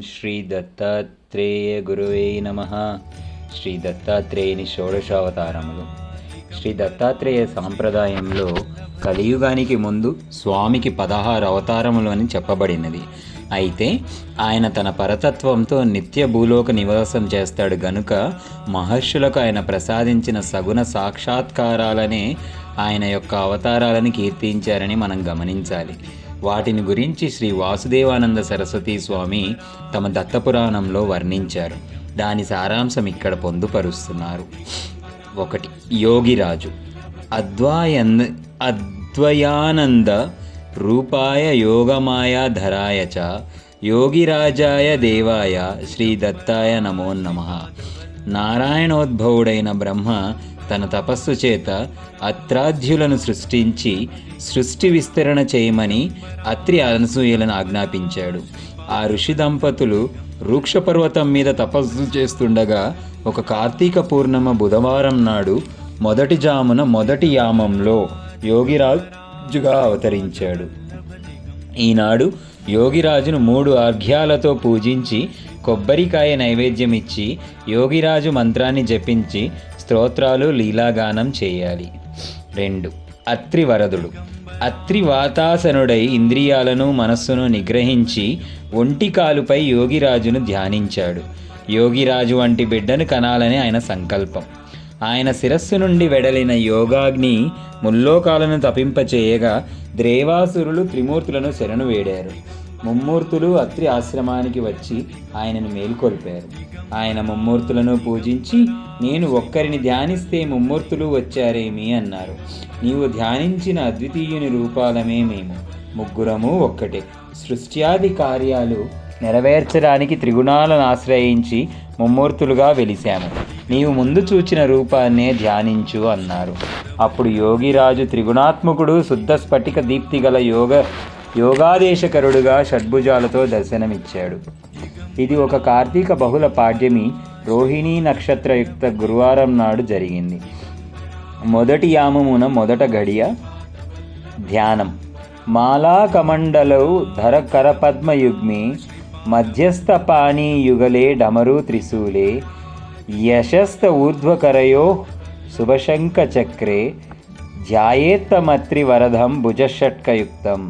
శ్రీ దత్తాత్రేయ గురువే నమః. శ్రీ దత్తాత్రేయుని షోడశావతారములు. శ్రీ దత్తాత్రేయ సాంప్రదాయంలో కలియుగానికి ముందు స్వామికి 16 అవతారములు అని చెప్పబడినది. అయితే ఆయన తన పరతత్వంతో నిత్య భూలోక నివాసం చేస్తాడు గనుక మహర్షులకు ఆయన ప్రసాదించిన సగుణ సాక్షాత్కారాలనే ఆయన యొక్క అవతారాలను కీర్తించారని మనం గమనించాలి. వాటిని గురించి శ్రీ వాసుదేవానంద సరస్వతీ స్వామి తమ దత్తపురాణంలో వర్ణించారు. దాని సారాంశం ఇక్కడ పొందుపరుస్తున్నారు. 1. యోగిరాజు. అద్వయానంద రూపాయ యోగమాయ ధరాయ చ యోగిరాజాయ దేవాయ శ్రీ దత్తాయ నమో నమః. నారాయణోద్భవుడైన బ్రహ్మ తన తపస్సు చేత అత్రాధ్యులను సృష్టించి సృష్టి విస్తరణ చేయమని అత్రి అనసూయలను ఆజ్ఞాపించాడు. ఆ ఋషి దంపతులు వృక్షపర్వతం మీద తపస్సు చేస్తుండగా ఒక కార్తీక పూర్ణిమ బుధవారం నాడు మొదటి జామున మొదటి యామంలో యోగిరాజుగా అవతరించాడు. ఈనాడు యోగిరాజును 3 అర్ఘ్యాలతో పూజించి కొబ్బరికాయ నైవేద్యం ఇచ్చి యోగిరాజు మంత్రాన్ని జపించి స్తోత్రాలు లీలాగానం చేయాలి. 2. అత్రి వరదుడు. అత్రి వాతాసనుడై ఇంద్రియాలను మనస్సును నిగ్రహించి ఒంటి కాలుపై యోగిరాజును ధ్యానించాడు. యోగిరాజు వంటి బిడ్డను కనాలని ఆయన సంకల్పం. ఆయన శిరస్సు నుండి వెడలిన యోగాగ్ని ముల్లోకాలను తపింపచేయగా దేవాసురులు త్రిమూర్తులను శరణు వేడారు. ముమ్మూర్తులు అత్రి ఆశ్రమానికి వచ్చి ఆయనను మేల్కొల్పారు. ఆయన ముమ్మూర్తులను పూజించి, నేను ఒక్కరిని ధ్యానిస్తే ముమ్మూర్తులు వచ్చారేమి అన్నారు. నీవు ధ్యానించిన అద్వితీయుని రూపాలమే మేము, ముగ్గురము ఒక్కటే. సృష్ట్యాది కార్యాలు నెరవేర్చడానికి త్రిగుణాలను ఆశ్రయించి ముమ్మూర్తులుగా వెలిశాము. నీవు ముందు చూచిన రూపాన్నే ధ్యానించు అన్నారు. అప్పుడు యోగిరాజు త్రిగుణాత్మకుడు శుద్ధ స్ఫటిక దీప్తి గల యోగాదేశకరుడుగా షడ్భుజాలతో దర్శనమిచ్చాడు. ఇది ఒక కార్తీక బహుళ పాడ్యమి రోహిణీ నక్షత్రయుక్త గురువారం నాడు జరిగింది. మొదటి యామమున మొదట గడియ ధ్యానం. మాలాకమండలౌ ధర కరపద్మయుగ్మి మధ్యస్థ పాణి యుగలే డమరు త్రిశూలే యశస్త ఊర్ధ్వకరయో శుభశంఖ చక్రే ధ్యాయేత్తమత్రి వరదం భుజషట్కయుక్తం.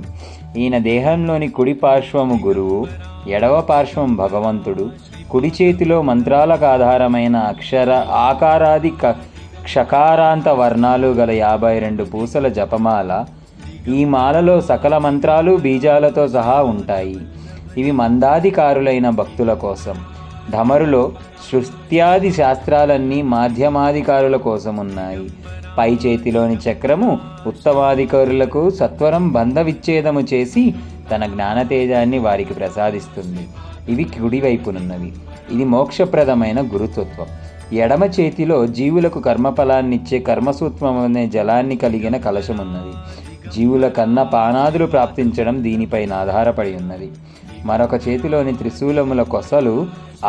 ఈయన దేహంలోని కుడి పార్శ్వము గురువు, ఎడవ పార్శ్వం భగవంతుడు. కుడి చేతిలో మంత్రాలకు ఆధారమైన ఆకారాది క్షకారాంత వర్ణాలు గల 52 పూసల జపమాల. ఈ మాలలో సకల మంత్రాలు బీజాలతో సహా ఉంటాయి. ఇవి మందాధికారులైన భక్తుల కోసం. ఢమరులో సృష్ట్యాది శాస్త్రాలన్నీ మాధ్యమాధికారుల కోసం ఉన్నాయి. పై చేతిలోని చక్రము ఉత్తమాధికారులకు సత్వరం బంధ విచ్ఛేదము చేసి తన జ్ఞానతేజాన్ని వారికి ప్రసాదిస్తుంది. ఇవి కుడివైపునున్నవి. ఇది మోక్షప్రదమైన గురుతత్వం. ఎడమ చేతిలో జీవులకు కర్మఫలాన్నిచ్చే కర్మసూత్రం అనే జలాన్ని కలిగిన కలశమున్నది. జీవుల కన్నా పానాదులు ప్రాప్తించడం దీనిపైన ఆధారపడి ఉన్నది. మరొక చేతిలోని త్రిశూలముల కొసలు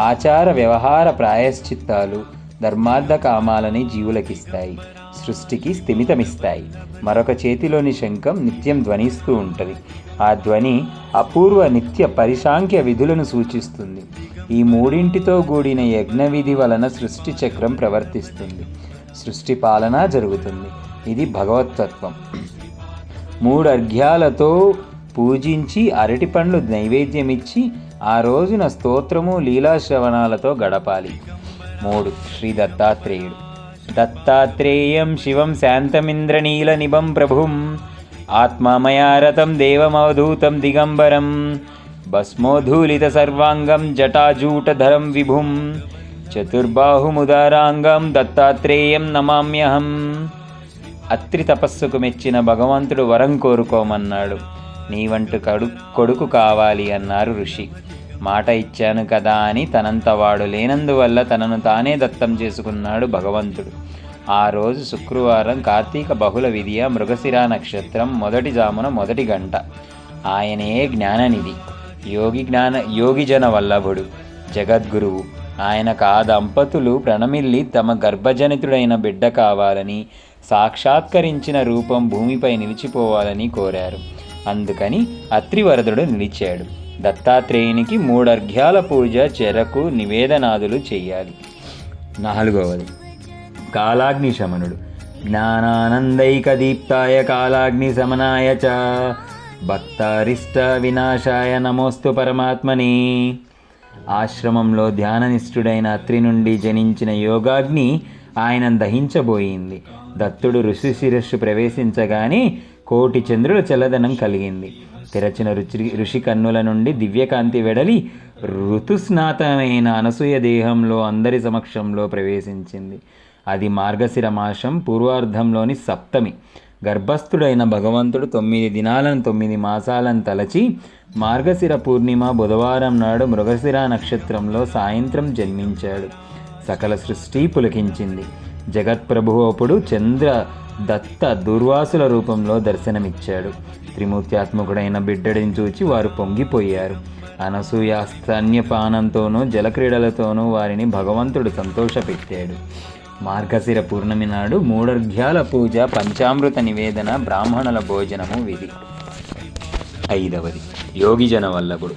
ఆచార వ్యవహార ప్రాయశ్చిత్తాలు, ధర్మార్థ కామాలని జీవులకిస్తాయి, సృష్టికి స్థిమితమిస్తాయి. మరొక చేతిలోని శంఖం నిత్యం ధ్వనిస్తూ ఉంటుంది. ఆ ధ్వని అపూర్వ నిత్య పరిశాంఖ్య విధులను సూచిస్తుంది. ఈ మూడింటితో కూడిన యజ్ఞ విధి వలన సృష్టి చక్రం ప్రవర్తిస్తుంది, సృష్టి పాలన జరుగుతుంది. ఇది భగవతత్వం. 3 అర్ఘ్యాలతో పూజించి అరటి పండ్లు నైవేద్యమిచ్చి ఆ రోజున స్తోత్రము లీలాశ్రవణాలతో గడపాలి. 3. శ్రీ దత్తాత్రేయుడు. దత్తాత్రేయం శివం శాంతమింద్రనీల నిభం ప్రభుం ఆత్మమయారతం దేవమవధూతం దిగంబరం భస్మోధూలిత సర్వాంగం జటాజూటధరం విభుం చతుర్బాహుముదారాంగం దత్తాత్రేయం నమామ్యహం. అత్రి తపస్సుకు మెచ్చిన భగవంతుడు వరం కోరుకోమన్నాడు. నీవంటు కొడుకు కావాలి అన్నారు ఋషి. మాట ఇచ్చాను కదా అని తనంతవాడు లేనందువల్ల తనను తానే దత్తం చేసుకున్నాడు భగవంతుడు. ఆ రోజు శుక్రవారం, కార్తీక బహుళ విధియ, మృగశిర నక్షత్రం, మొదటి జామున మొదటి గంట. ఆయనే జ్ఞాననిధి, యోగిజన వల్లభుడు, జగద్గురువు. ఆయనకు ఆ దంపతులు ప్రణమిల్లి తమ గర్భజనితుడైన బిడ్డ కావాలని, సాక్షాత్కరించిన రూపం భూమిపై నిలిచిపోవాలని కోరారు. అందుకని అత్రివరదుడు నిలిచాడు. దత్తాత్రేయునికి 3 అర్ఘ్యాల పూజ, చెరకు నివేదనాదులు చెయ్యాలి. 4వది కాలాగ్ని శమనుడు. జ్ఞానానందైక దీప్తాయ కాలాగ్ని శమనాయ చ భక్తారిష్ట వినాశాయ నమోస్తు పరమాత్మని. ఆశ్రమంలో ధ్యాననిష్ఠుడైన అత్రి నుండి జనించిన యోగాగ్ని ఆయన దహించబోయింది. దత్తుడు ఋషి శిరస్సు ప్రవేశించగానే 1,000,000 చంద్రుల చల్లదనం కలిగింది. తెరచిన ఋషి కన్నుల నుండి దివ్యకాంతి వెడలి ఋతుస్నాతమైన అనసూయ దేహంలో అందరి సమక్షంలో ప్రవేశించింది. అది మార్గశిర మాసం పూర్వార్ధంలోని సప్తమి. గర్భస్థుడైన భగవంతుడు 9 దినాలను 9 మాసాలను తలచి మార్గశిర పూర్ణిమ బుధవారం నాడు మృగశిర నక్షత్రంలో సాయంత్రం జన్మించాడు. సకల సృష్టి పులకించింది. జగత్ప్రభువు అప్పుడు చంద్ర దత్త దుర్వాసుల రూపంలో దర్శనమిచ్చాడు. త్రిమూర్త్యాత్మకుడైన బిడ్డడిని చూచి వారు పొంగిపోయారు. అనసూయ స్తన్యపానంతోనూ జలక్రీడలతోనూ వారిని భగవంతుడు సంతోషపెట్టాడు. మార్గశిర పూర్ణమి నాడు 3 అర్ఘ్యాల పూజ, పంచామృత నివేదన, బ్రాహ్మణుల భోజనము విధి. 5వది యోగిజన వల్లభుడు.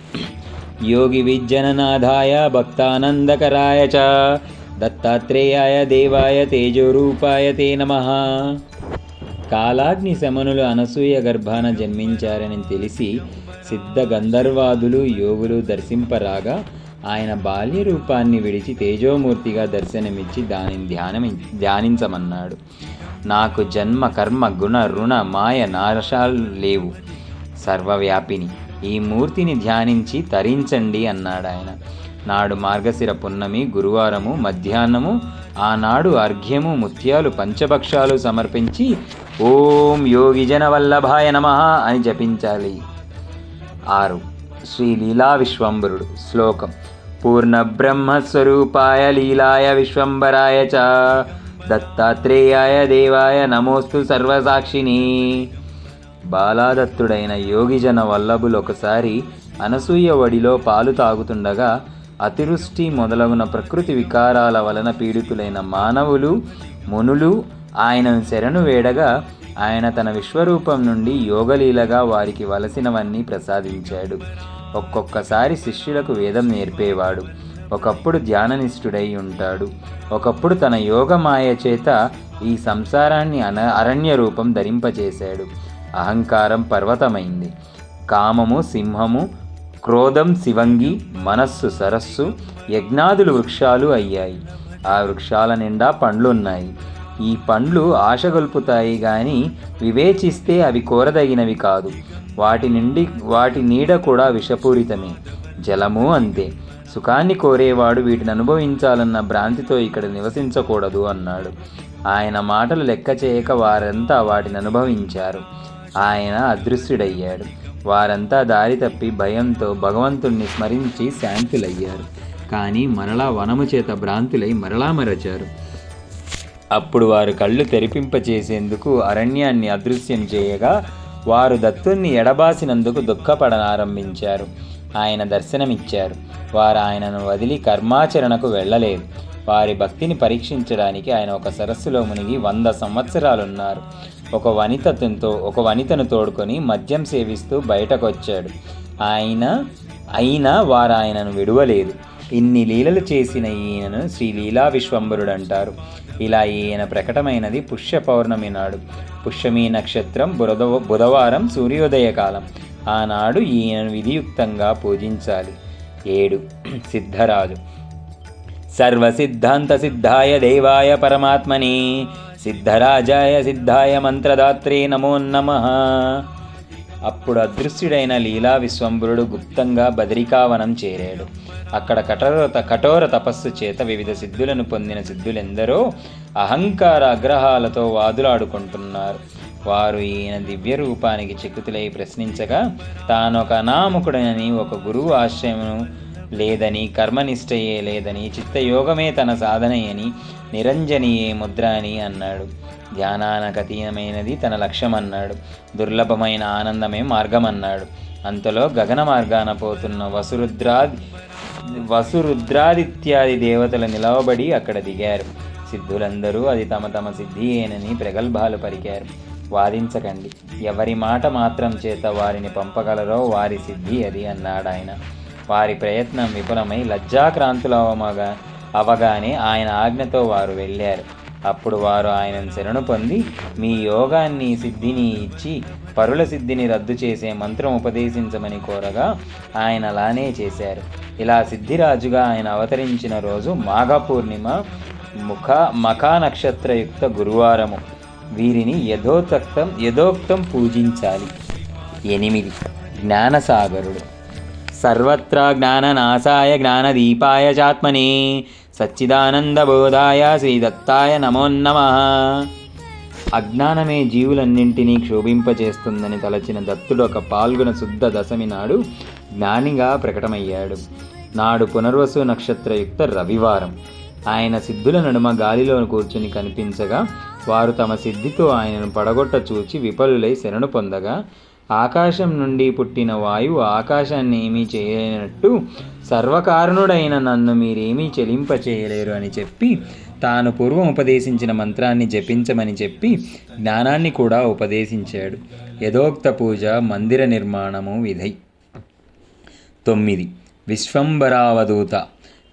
యోగి విజ్జననాథాయ భక్తానందకరాయ చ దత్తాత్రేయాయ దేవాయ తేజోరూపాయ తే నమః. కాలాగ్ని శమనులు అనసూయ గర్భాన జన్మించారని తెలిసి సిద్ధ గంధర్వాదులు యోగులు దర్శింపరాగా ఆయన బాల్య రూపాన్ని విడిచి తేజోమూర్తిగా దర్శనమిచ్చి దానిని ధ్యానించమన్నాడు. నాకు జన్మ కర్మ గుణ రుణ మాయ నాశాలు లేవు, సర్వవ్యాపిని. ఈ మూర్తిని ధ్యానించి తరించండి అన్నాడు ఆయన. నాడు మార్గశిర పున్నమి గురువారము మధ్యాహ్నము ఆనాడు అర్ఘ్యము ముత్యాలు పంచభక్షాలు సమర్పించి ఓం యోగిజన వల్లభాయ నమః అని జపించాలి. 6 శ్రీ లీలా విశ్వంబరుడు. శ్లోకం. పూర్ణబ్రహ్మస్వరూపాయ లీలాయ విశ్వంబరాయ చ దత్తాత్రేయాయ దేవాయ నమోస్తు సర్వసాక్షిని. బాలాదత్తుడైన యోగిజన వల్లభులు ఒకసారి అనసూయ వడిలో పాలు తాగుతుండగా అతివృష్టి మొదలగున ప్రకృతి వికారాల వలన పీడితులైన మానవులు మునులు ఆయనను శరణు వేడగా ఆయన తన విశ్వరూపం నుండి యోగలీలగా వారికి వలసినవన్నీ ప్రసాదించాడు. ఒక్కొక్కసారి శిష్యులకు వేదం నేర్పేవాడు. ఒకప్పుడు ధ్యాననిష్ఠుడై ఉంటాడు. ఒకప్పుడు తన యోగమాయ చేత ఈ సంసారాన్ని అరణ్య రూపం ధరింపచేశాడు. అహంకారం పర్వతమైంది. కామము సింహము, క్రోధం శివంగి, మనస్సు సరస్సు, యజ్ఞాదులు వృక్షాలు అయ్యాయి. ఆ వృక్షాల నిండా పండ్లున్నాయి. ఈ పండ్లు ఆశగొల్పుతాయి గాని వివేచిస్తే అవి కోరదగినవి కాదు. వాటి నీడ కూడా విషపూరితమే. జలము అంతే. సుఖాన్ని కోరేవాడు వీటిని అనుభవించాలన్న భ్రాంతితో ఇక్కడ నివసించకూడదు అన్నాడు. ఆయన మాటలు లెక్క చేయక వారంతా వాటిని అనుభవించారు. ఆయన అదృశ్యుడయ్యాడు. వారంతా దారి తప్పి భయంతో భగవంతుణ్ణి స్మరించి శాంతులయ్యారు. కానీ మరలా వనము చేత భ్రాంతులై మరలా మరచారు. అప్పుడు వారు కళ్ళు తెరిపింపచేసేందుకు అరణ్యాన్ని అదృశ్యం చేయగా వారు దత్తుణ్ణి ఎడబాసినందుకు దుఃఖపడనారంభించారు. ఆయన దర్శనమిచ్చారు. వారు ఆయనను వదిలి కర్మాచరణకు వెళ్ళలేదు. వారి భక్తిని పరీక్షించడానికి ఆయన ఒక సరస్సులో మునిగి 100 సంవత్సరాలున్నారు. ఒక వనితను తోడుకొని మద్యం సేవిస్తూ బయటకొచ్చాడు. అయినా వారు ఆయనను విడువలేదు. ఇన్ని లీలలు చేసిన ఈయనను శ్రీ లీలా విశ్వంబరుడు అంటారు. ఇలా ఈయన ప్రకటమైనది పుష్య పౌర్ణమి నాడు. పుష్యమీ నక్షత్రం బుధవారం సూర్యోదయ కాలం. ఆనాడు ఈయనను విధియుక్తంగా పూజించాలి. 7 సిద్ధరాజు. సర్వసిద్ధాంత సిద్ధాయ దేవాయ పరమాత్మని సిద్ధరాజాయ సిద్ధాయ మంత్రదాత్రే నమో నమః. అప్పుడు అదృశ్యుడైన లీలా విశ్వంబరుడు గుప్తంగా బదరికావనం చేరాడు. అక్కడ కఠోర తపస్సు చేత వివిధ సిద్ధులను పొందిన సిద్ధులెందరో అహంకార అగ్రహాలతో వాదులాడుకుంటున్నారు. వారు ఈయన దివ్య రూపానికి చిక్కుతులై ప్రశ్నించగా తానొక అనామకుడనని, ఒక గురువు ఆశ్రయము లేదని, కర్మనిష్టయే లేదని, చిత్తయోగమే తన సాధనయని, నిరంజనియే ముద్ర అని అన్నాడు. ధ్యానానకతీయమైనది తన లక్ష్యమన్నాడు. దుర్లభమైన ఆనందమే మార్గమన్నాడు. అంతలో గగన మార్గాన పోతున్న వసురుద్రాదిత్యాది దేవతలు నిలవబడి అక్కడ దిగారు. సిద్ధులందరూ అది తమ తమ సిద్ధియేనని ప్రగల్భాలు పలికారు. వాదించకండి. ఎవరి మాట మాత్రం చేత వారిని పంపగలరో వారి సిద్ధి అది అన్నాడు ఆయన. వారి ప్రయత్నం విఫలమై అవగానే ఆయన ఆజ్ఞతో వారు వెళ్ళారు. అప్పుడు వారు ఆయనను శరణు పొంది, మీ యోగాన్ని సిద్ధిని ఇచ్చి పరుల సిద్ధిని రద్దు చేసే మంత్రం ఉపదేశించమని కోరగా ఆయన అలానే చేశారు. ఇలా సిద్ధిరాజుగా ఆయన అవతరించిన రోజు మాఘ పూర్ణిమ మఖా నక్షత్రయుక్త గురువారము. వీరిని యథోక్తం పూజించాలి. 8 జ్ఞానసాగరుడు. సర్వత్రా జ్ఞాననాశాయ జ్ఞానదీపాయ చాత్మనే సచ్చిదానందబోధాయ శ్రీదత్తాయ నమోన్నమః. అజ్ఞానమే జీవులన్నింటినీ క్షోభింపచేస్తుందని తలచిన దత్తుడు ఒక పాల్గొన శుద్ధ దశమి నాడు జ్ఞానిగా ప్రకటమయ్యాడు. నాడు పునర్వసు నక్షత్రయుక్త రవివారం. ఆయన సిద్ధుల నడుమ గాలిలో కూర్చుని కనిపించగా వారు తమ సిద్ధితో ఆయనను పడగొట్ట చూచి విఫలులై శరణు పొందగా, ఆకాశం నుండి పుట్టిన వాయువు ఆకాశాన్ని ఏమీ చేయనట్టు సర్వకారణుడైన నన్ను మీరేమీ చెలింపచేయలేరు అని చెప్పి తాను పూర్వం ఉపదేశించిన మంత్రాన్ని జపించమని చెప్పి జ్ఞానాన్ని కూడా ఉపదేశించాడు. యథోక్త పూజ, మందిర నిర్మాణము విధై. 9 విశ్వంబరావధూత.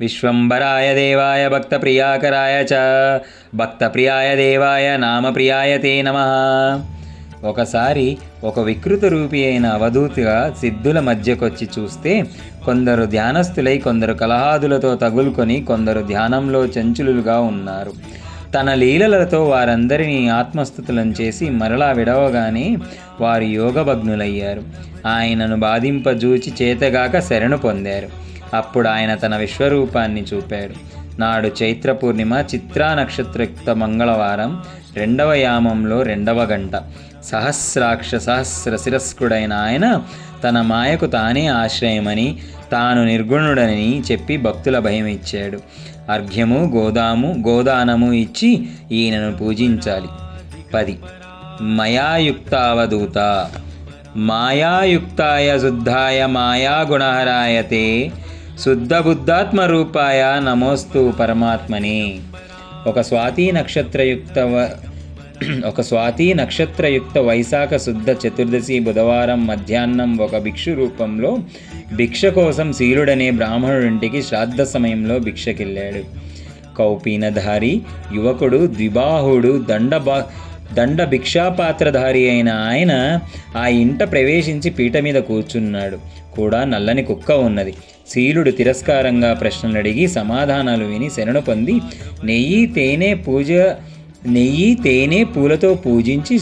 విశ్వంబరాయ దేవాయ భక్తప్రియాకరాయ చ భక్తప్రియాయ దేవాయ నామప్రియాయ తే నమః. ఒకసారి ఒక వికృత రూపి అయిన అవధూతగా సిద్ధుల మధ్యకొచ్చి చూస్తే కొందరు ధ్యానస్థులై కొందరు కలహాదులతో తగులుకొని కొందరు ధ్యానంలో చంచులుగా ఉన్నారు. తన లీలలతో వారందరినీ ఆత్మస్థుతులను చేసి మరలా విడవగానే వారు యోగభగ్నులయ్యారు. ఆయనను బాధింపజూచి చేతగాక శరణు పొందారు. అప్పుడు ఆయన తన విశ్వరూపాన్ని చూపాడు. నాడు చైత్ర పూర్ణిమ చిత్రా నక్షత్రయుక్త మంగళవారం 2వ యామంలో 2వ గంట. సహస్ర శిరస్కుడైన ఆయన తన మాయకు తానే ఆశ్రయమని తాను నిర్గుణుడని చెప్పి భక్తుల భయం ఇచ్చాడు. అర్ఘ్యము గోదానము ఇచ్చి ఈయనను పూజించాలి. 10 మయాయుక్తావధూత. మాయాయుక్తాయ శుద్ధాయ మాయాగుణహరాయ తే శుద్ధబుద్ధాత్మరూపాయ నమోస్తు పరమాత్మనే. ఒక స్వాతి నక్షత్రయుక్త వైశాఖ శుద్ధ చతుర్దశి బుధవారం మధ్యాహ్నం ఒక భిక్షు రూపంలో భిక్ష కోసం శీలుడనే బ్రాహ్మణుడింటికి శ్రాద్ధ సమయంలో భిక్షకెళ్ళాడు. కౌపీనధారి యువకుడు ద్విబాహుడు దండ భిక్షాపాత్రధారి అయిన ఆయన ఆ ఇంట ప్రవేశించి పీట మీద కూర్చున్నాడు. కూడా నల్లని కుక్క ఉన్నది. శీలుడు తిరస్కారంగా ప్రశ్నలు అడిగి సమాధానాలు విని శరణు పొంది నెయ్యి తేనె పూలతో పూజించి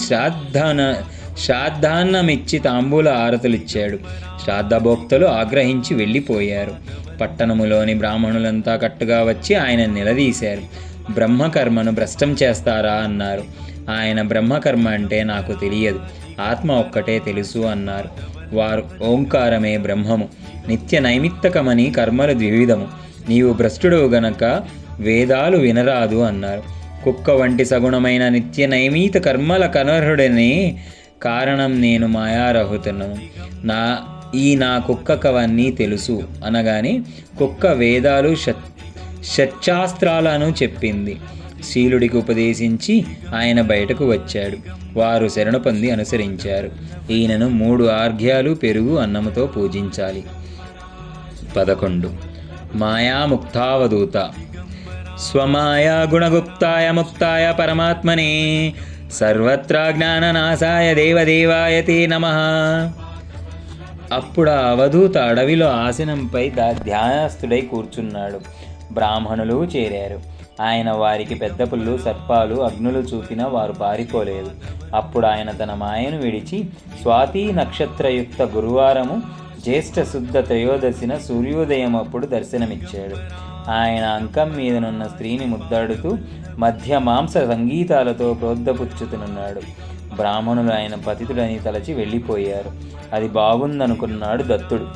శ్రాద్ధాన్నమిచ్చి తాంబూల ఆరతులిచ్చాడు. శ్రాద్ధభోక్తలు ఆగ్రహించి వెళ్ళిపోయారు. పట్టణములోని బ్రాహ్మణులంతా కట్టుగా వచ్చి ఆయన నిలదీశారు. బ్రహ్మకర్మను భ్రష్టం చేస్తారా అన్నారు. ఆయన బ్రహ్మకర్మ అంటే నాకు తెలియదు, ఆత్మ ఒక్కటే తెలుసు అన్నారు. వారు ఓంకారమే బ్రహ్మము, నిత్య నైమిత్తకమని కర్మలు ద్వివిధము, నీవు భ్రష్టుడవు గనక వేదాలు వినరాదు అన్నారు. కుక్క వంటి సగుణమైన నిత్య నైమిత కర్మల కనర్హుడనే కారణం నేను మాయారహుతను. నా కుక్కకవన్నీ తెలుసు అనగానే కుక్క వేదాలు షట్శాస్త్రాలను చెప్పింది. శీలుడికి ఉపదేశించి ఆయన బయటకు వచ్చాడు. వారు శరణు పొంది అనుసరించారు. ఈయనను 3 ఆర్ఘ్యాలు పెరుగు అన్నముతో పూజించాలి. 11 మాయాముక్తావధూత. స్వమాయా గుణగుప్తాయ ముక్తాయ పరమాత్మనే సర్వత్రా జ్ఞాననాశాయ దేవదేవాయ తే నమః. అప్పుడు ఆ అవధూత అడవిలో ఆసనంపై ధ్యానస్థుడై కూర్చున్నాడు. బ్రాహ్మణులు చేరారు. ఆయన వారికి పెద్ద పుల్లు సర్పాలు అగ్నులు చూపినా వారు పారిపోలేదు. అప్పుడు ఆయన తన మాయను విడిచి స్వాతి నక్షత్రయుక్త గురువారము జ్యేష్ఠ శుద్ధ త్రయోదశిన సూర్యోదయం అప్పుడు దర్శనమిచ్చాడు. ఆయన అంకం మీదనున్న స్త్రీని ముద్దాడుతూ మధ్య మాంస సంగీతాలతో ప్రోద్ధపుచ్చుతున్నాడు. బ్రాహ్మణులు ఆయన పతితుడని తలచి వెళ్ళిపోయారు. అది బాగుందనుకున్నాడు దత్తుడు.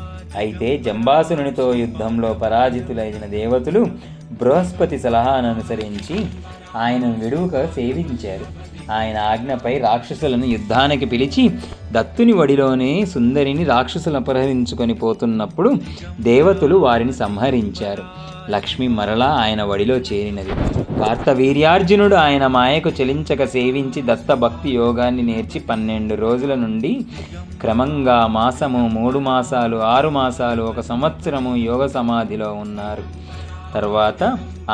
అయితే జంబాసురునితో యుద్ధంలో పరాజితులైన దేవతలు బృహస్పతి సలహాను అనుసరించి ఆయనను విడువక సేవించారు. ఆయన ఆజ్ఞపై రాక్షసులను యుద్ధానికి పిలిచి దత్తుని వడిలోనే సుందరిని రాక్షసులు అపహరించుకొని పోతున్నప్పుడు దేవతలు వారిని సంహరించారు. లక్ష్మి మరలా ఆయన వడిలో చేరినది. కార్తవీర్యార్జునుడు ఆయన మాయకు చెలించక సేవించి దత్తభక్తి యోగాన్ని నేర్చి 12 రోజుల నుండి క్రమంగా మాసము, 3 మాసాలు, 6 మాసాలు, 1 సంవత్సరము యోగ సమాధిలో ఉన్నారు. తర్వాత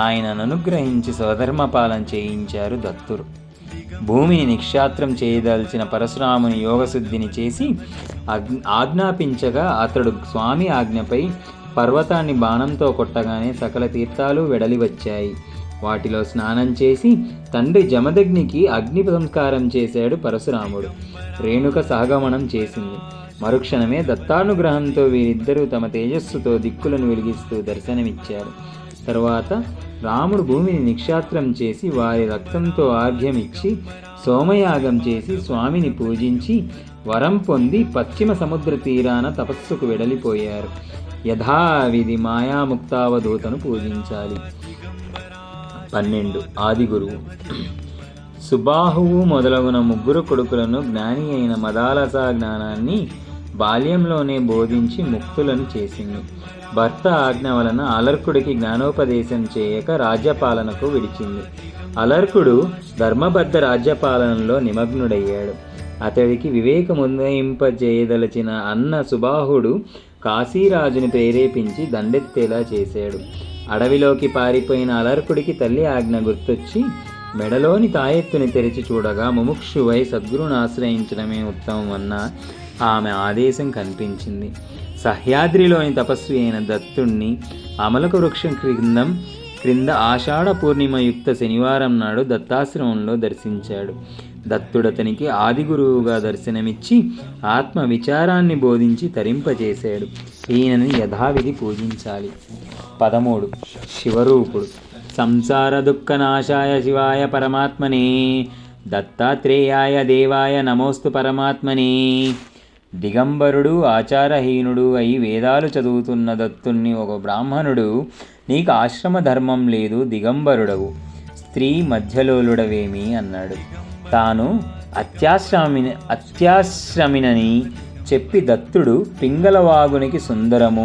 ఆయనను అనుగ్రహించి స్వధర్మపాలన చేయించారు దత్తుడు. భూమిని నిక్షాత్రం చేయదలిచిన పరశురాముని యోగశుద్ధిని చేసి ఆజ్ఞాపించగా అతడు స్వామి ఆజ్ఞపై పర్వతాన్ని బాణంతో కొట్టగానే సకల తీర్థాలు వెడలి వచ్చాయి. వాటిలో స్నానం చేసి తండ్రి జమదగ్నికి అగ్ని సంస్కారం చేశాడు పరశురాముడు. రేణుక సహగమనం చేసింది. మరుక్షణమే దత్తానుగ్రహంతో వీరిద్దరూ తమ తేజస్సుతో దిక్కులను వెలిగిస్తూ దర్శనమిచ్చారు. తరువాత రాముడు భూమిని నిక్షాత్రం చేసి వారి రక్తంతో ఆర్ఘ్యమిచ్చి సోమయాగం చేసి స్వామిని పూజించి వరం పొంది పశ్చిమ సముద్ర తీరాన తపస్సుకు వెడలిపోయారు. యథావిధి మాయాముక్తావధూతను పూజించాలి. 12. ఆదిగురువు. సుబాహువు మొదలగున 3 కొడుకులను జ్ఞాని అయిన మదాలస జ్ఞానాన్ని బాల్యంలోనే బోధించి ముక్తులను చేసింది. భర్త ఆజ్ఞ వలన అలర్కుడికి జ్ఞానోపదేశం చేయక రాజ్యపాలనకు విడిచింది. అలర్కుడు ధర్మబద్ధ రాజ్యపాలనలో నిమగ్నుడయ్యాడు. అతడికి వివేకముదయింపజేయదలచిన అన్న సుబాహుడు కాశీరాజుని ప్రేరేపించి దండెత్తేలా చేశాడు. అడవిలోకి పారిపోయిన అలర్కుడికి తల్లి ఆజ్ఞ గుర్తొచ్చి మెడలోని తాయెత్తుని తెరిచి చూడగా ముముక్షువై సద్గురుని ఆశ్రయించడమే ఉత్తమమన్న ఆమె ఆదేశం కనిపించింది. సహ్యాద్రిలోని తపస్వి అయిన దత్తుణ్ణి అమలక వృక్షం క్రింద ఆషాఢ పూర్ణిమ యుక్త శనివారం నాడు దత్తాశ్రమంలో దర్శించాడు. దత్తుడతనికి ఆదిగురువుగా దర్శనమిచ్చి ఆత్మ విచారాన్ని బోధించి తరింపజేశాడు. ఈయనని యథావిధి పూజించాలి. 13. శివరూపుడు. సంసార దుఃఖనాశాయ శివాయ పరమాత్మనే దత్తాత్రేయాయ దేవాయ నమోస్తు పరమాత్మనే. దిగంబరుడు ఆచారహీనుడు అయి వేదాలు చదువుతున్న దత్తుణ్ణి ఒక బ్రాహ్మణుడు, నీకు ఆశ్రమ ధర్మం లేదు, దిగంబరుడవు, స్త్రీ మధ్యలోలుడవేమి అన్నాడు. తాను అత్యాశ్రమినని చెప్పి దత్తుడు పింగళవాగునికి సుందరము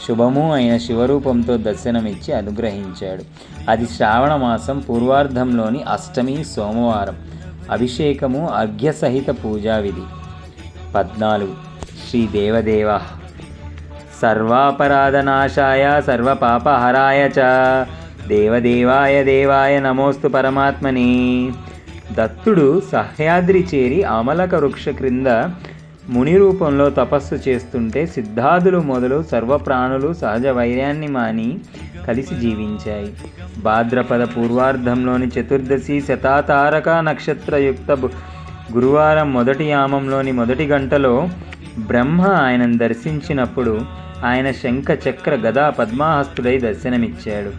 శుభము అయిన శివరూపంతో దర్శనమిచ్చి అనుగ్రహించాడు. అది శ్రావణ మాసం పూర్వార్ధంలోని అష్టమి సోమవారం. అభిషేకము అర్ఘ్యసహిత పూజావిధి. 14. శ్రీ దేవదేవ. సర్వాపరాధనాశాయ సర్వపాపహరాయ చ దేవదేవాయ దేవాయ నమోస్తు పరమాత్మనే. దత్తుడు సహ్యాద్రి చేరి అమలక వృక్ష క్రింద ముని రూపంలో తపస్సు చేస్తుంటే సిద్ధాదులు మొదలు సర్వప్రాణులు సహజ వైర్యాన్ని మాని కలిసి జీవించాయి. భాద్రపద పూర్వార్ధంలోని చతుర్దశి శతాతారక నక్షత్రయుక్త గురువారం మొదటి యామంలోని మొదటి గంటలో బ్రహ్మ ఆయనను దర్శించినప్పుడు ఆయన శంఖ చక్ర గదా పద్మాహస్తుడై దర్శనమిచ్చాడు.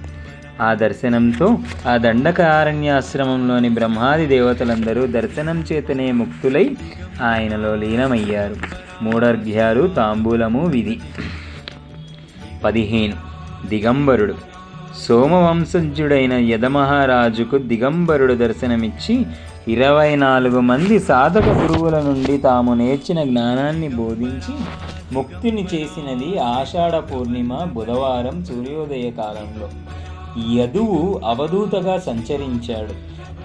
ఆ దర్శనంతో ఆ దండకారణ్యాశ్రమంలోని బ్రహ్మాది దేవతలందరూ దర్శనం చేతనే ముక్తులై ఆయనలో లీనమయ్యారు. 3 అర్ఘ్యాలు తాంబూలము విధి. 15. దిగంబరుడు. సోమవంశజుడైన యదమహారాజుకు దిగంబరుడు దర్శనమిచ్చి 24 మంది సాధక గురువుల నుండి తాము నేర్చిన జ్ఞానాన్ని బోధించి ముక్తిని చేసినది ఆషాఢ పూర్ణిమ బుధవారం సూర్యోదయ కాలంలో. యదువు అవధూతగా సంచరించాడు.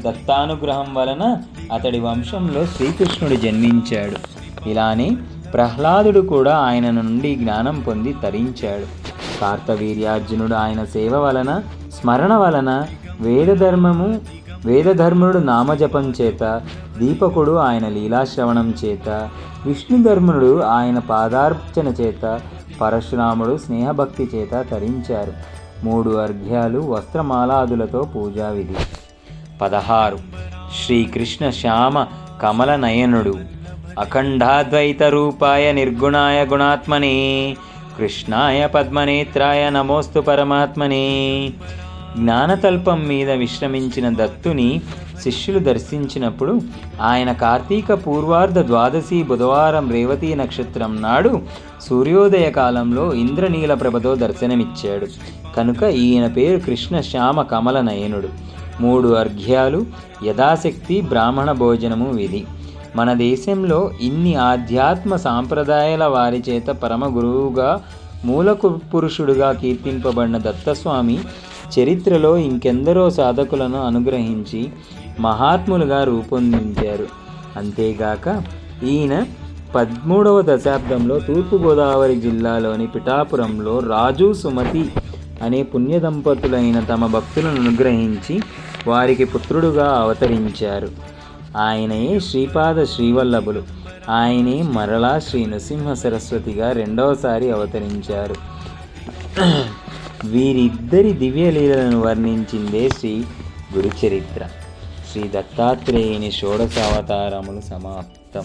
దత్తానుగ్రహం వలన అతడి వంశంలో శ్రీకృష్ణుడు జన్మించాడు. ఇలానే ప్రహ్లాదుడు కూడా ఆయన నుండి జ్ఞానం పొంది తరించాడు. కార్తవీర్యార్జునుడు ఆయన సేవ వలన స్మరణ వలన వేదధర్ముడు నామజపం చేత, దీపకుడు ఆయన లీలాశ్రవణం చేత, విష్ణుధర్ముడు ఆయన పాదార్చన చేత, పరశురాముడు స్నేహభక్తి చేత తరించారు. 3 అర్ఘ్యాలు వస్త్రమాలాదులతో పూజావిధి. 16. శ్రీకృష్ణ శ్యామ కమల నయనుడు. అఖండాద్వైత రూపాయ నిర్గుణాయ గుణాత్మనే కృష్ణాయ పద్మనేత్రాయ నమోస్తు పరమాత్మనే. జ్ఞానతల్పం మీద విశ్రమించిన దత్తుని శిష్యులు దర్శించినప్పుడు ఆయన కార్తీక పూర్వార్ధ ద్వాదశి బుధవారం రేవతీ నక్షత్రం నాడు సూర్యోదయ కాలంలో ఇంద్రనీల ప్రభతో దర్శనమిచ్చాడు. కనుక ఈయన పేరు కృష్ణ శ్యామ కమల నయనుడు. 3 అర్ఘ్యాలు యథాశక్తి బ్రాహ్మణ భోజనము విధి. మన దేశంలో ఇన్ని ఆధ్యాత్మ సాంప్రదాయాల వారి చేత పరమ గురువుగా మూల పురుషుడుగా కీర్తింపబడిన దత్తస్వామి చరిత్రలో ఇంకెందరో సాధకులను అనుగ్రహించి మహాత్ములుగా రూపొందించారు. అంతేగాక ఈయన 13వ దశాబ్దంలో తూర్పుగోదావరి జిల్లాలోని పిఠాపురంలో రాజు సుమతి అనే పుణ్య దంపతులైన తమ భక్తులను అనుగ్రహించి వారికి పుత్రుడుగా అవతరించారు. ఆయనయే శ్రీపాద శ్రీవల్లభులు. ఆయనే మరలా శ్రీ నృసింహ సరస్వతిగా రెండవసారి అవతరించారు. వీరిద్దరి దివ్యలీలను వర్ణించిందే శ్రీ గురుచరిత్ర. శ్రీ దత్తాత్రేయుని షోడశావతారములు సమాప్తం.